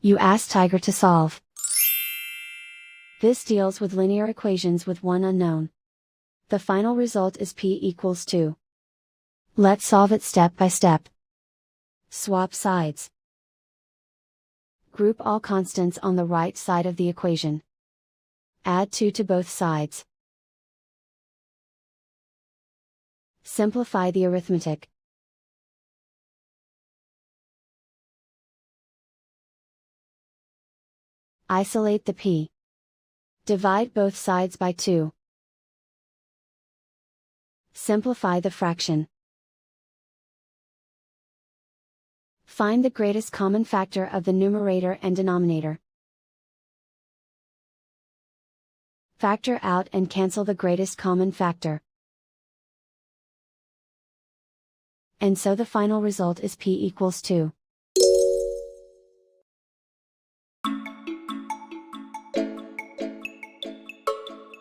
You ask Tiger to solve. This deals with linear equations with one unknown. The final result is p equals 2. Let's solve it step by step. Swap sides. Group all constants on the right side of the equation. Add 2 to both sides. Simplify the arithmetic. Isolate the p. Divide both sides by 2. Simplify the fraction. Find the greatest common factor of the numerator and denominator. Factor out and cancel the greatest common factor. And so the final result is p equals 2.